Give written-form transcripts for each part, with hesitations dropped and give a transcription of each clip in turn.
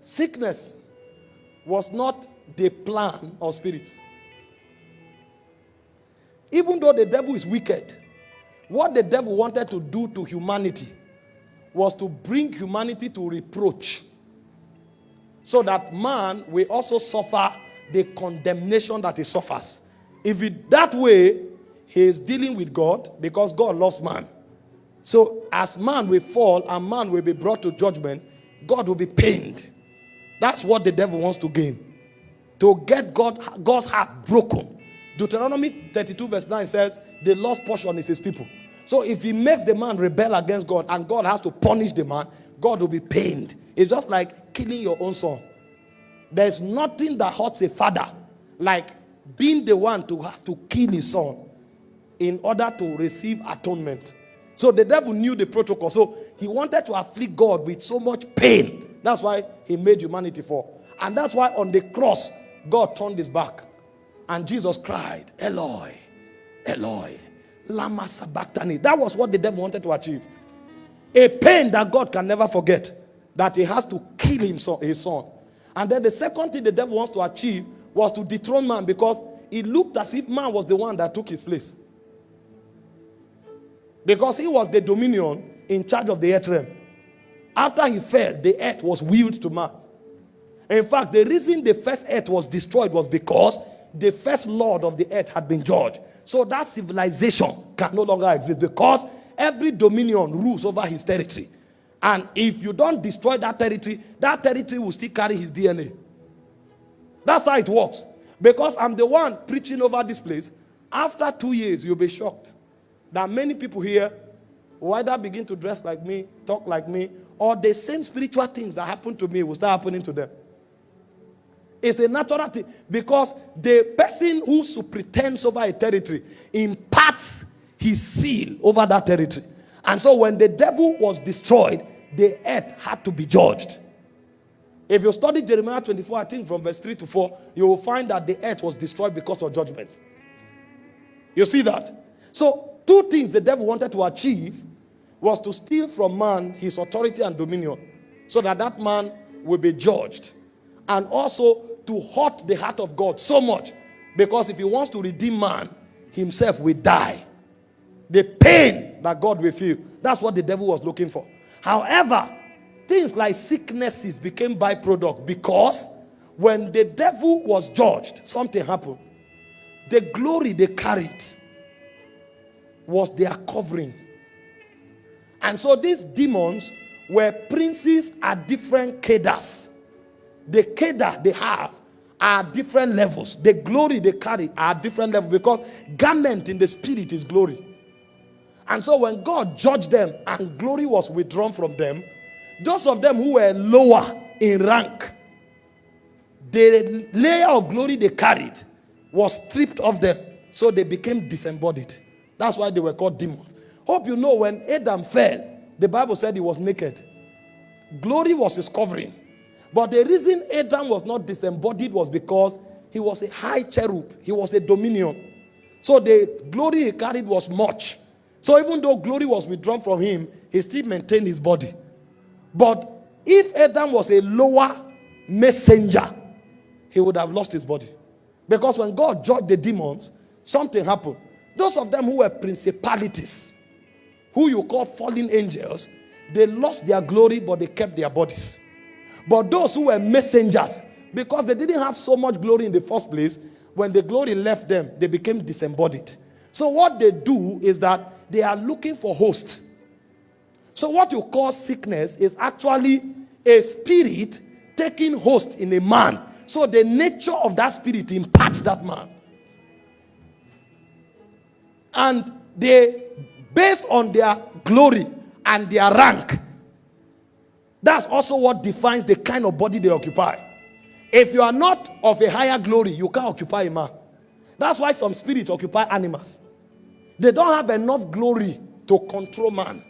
Sickness was not the plan of spirits. Even though the devil is wicked, what the devil wanted to do to humanity was to bring humanity to reproach, so that man will also suffer the condemnation that he suffers. If it that way, he is dealing with God, because God loves man. So as man will fall and man will be brought to judgment, God will be pained. That's what the devil wants to gain. To get God's heart broken. Deuteronomy 32 verse 9 says, the lost portion is his people. So if he makes the man rebel against God and God has to punish the man, God will be pained. It's just like killing your own son. There's nothing that hurts a father like being the one to have to kill his son in order to receive atonement. So the devil knew the protocol. So he wanted to afflict God with so much pain. That's why he made humanity fall. And that's why on the cross, God turned his back. And Jesus cried, Eloi, Eloi, lama sabachthani. That was what the devil wanted to achieve. A pain that God can never forget. That he has to kill his son. And then the second thing the devil wants to achieve was to dethrone man, because it looked as if man was the one that took his place. Because he was the dominion in charge of the earth realm. After he fell, the earth was willed to man. In fact, the reason the first earth was destroyed was because the first lord of the earth had been judged. So that civilization can no longer exist, because every dominion rules over his territory. And if you don't destroy that territory will still carry his DNA. That's how it works. Because I'm the one preaching over this place. After 2 years, you'll be shocked that many people here will either begin to dress like me, talk like me, or the same spiritual things that happened to me will start happening to them. It's a natural thing, because the person who pretends over a territory imparts his seal over that territory. And so when the devil was destroyed, the earth had to be judged. If you study Jeremiah 24, I think from verse 3 to 4, you will find that the earth was destroyed because of judgment. You see that? So, two things the devil wanted to achieve was to steal from man his authority and dominion, so that that man will be judged. And also to hurt the heart of God so much, because if he wants to redeem man, himself will die. The pain that God will feel, that's what the devil was looking for. However, things like sicknesses became byproduct, because when the devil was judged, something happened. The glory they carried was their covering. And so these demons were princes at different cadres. The cadre they have are different levels. The glory they carry are different levels, because garment in the spirit is glory. And so when God judged them and glory was withdrawn from them, those of them who were lower in rank, the layer of glory they carried was stripped off them, so they became disembodied. That's why they were called demons. Hope you know, when Adam fell, the Bible said he was naked. Glory was his covering. But the reason Adam was not disembodied was because he was a high cherub. He was a dominion. So the glory he carried was much. So even though glory was withdrawn from him, he still maintained his body. But if Adam was a lower messenger, he would have lost his body. Because when God judged the demons, something happened. Those of them who were principalities, who you call fallen angels, they lost their glory, but they kept their bodies. But those who were messengers, because they didn't have so much glory in the first place, when the glory left them, they became disembodied. So what they do is that they are looking for hosts. So what you call sickness is actually a spirit taking host in a man. So the nature of that spirit imparts that man. And they, based on their glory and their rank, that's also what defines the kind of body they occupy. If you are not of a higher glory, you can't occupy a man. That's why some spirits occupy animals. They don't have enough glory to control man.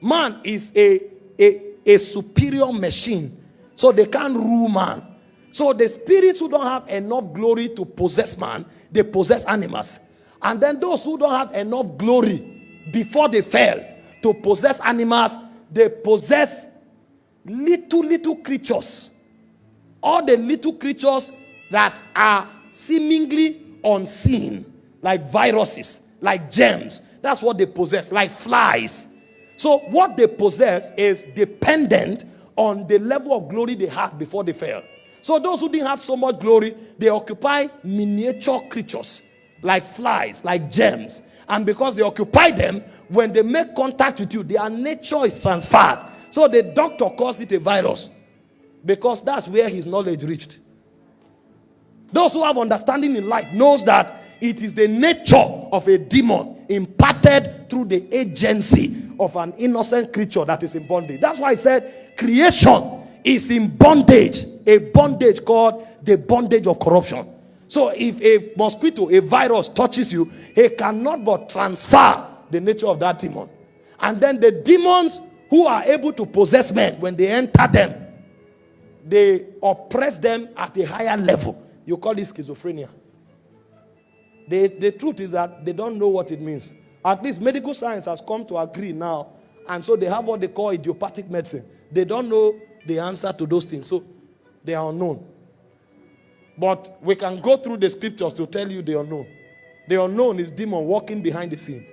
Man is a superior machine, so they can't rule man. So the spirits who don't have enough glory to possess man, they possess animals. And then those who don't have enough glory before they fell to possess animals, they possess little creatures All the little creatures that are seemingly unseen, like viruses, like germs, that's what they possess, like flies. So what they possess is dependent on the level of glory they had before they fell. So those who didn't have so much glory, they occupy miniature creatures, like flies, like germs. And because they occupy them, when they make contact with you, their nature is transferred. So the doctor calls it a virus, because that's where his knowledge reached. Those who have understanding in life knows that it is the nature of a demon imparted through the agency of an innocent creature that is in bondage. That's why I said creation is in bondage, a bondage called the bondage of corruption. So if a mosquito, a virus touches you, it cannot but transfer the nature of that demon. And then the demons who are able to possess men, when they enter them, they oppress them at a higher level. You call it schizophrenia. The truth is that they don't know what it means. At least medical science has come to agree now. And so they have what they call idiopathic medicine. They don't know the answer to those things. So they are unknown. But we can go through the scriptures to tell you the unknown. The unknown is demon walking behind the scene,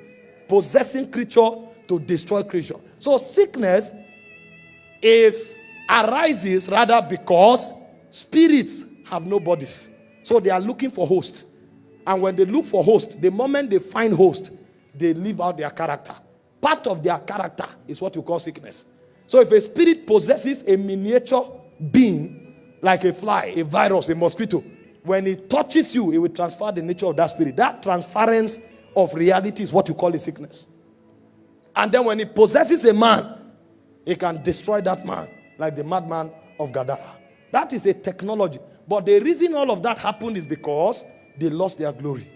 possessing creature to destroy creature. So sickness arises rather because spirits have no bodies. So they are looking for host. And when they look for host, the moment they find host, they live out their character. Part of their character is what you call sickness. So if a spirit possesses a miniature being, like a fly, a virus, a mosquito, when it touches you, it will transfer the nature of that spirit. That transference of reality is what you call a sickness. And then when it possesses a man, it can destroy that man, like the madman of Gadara. That is a technology. But the reason all of that happened is because they lost their glory.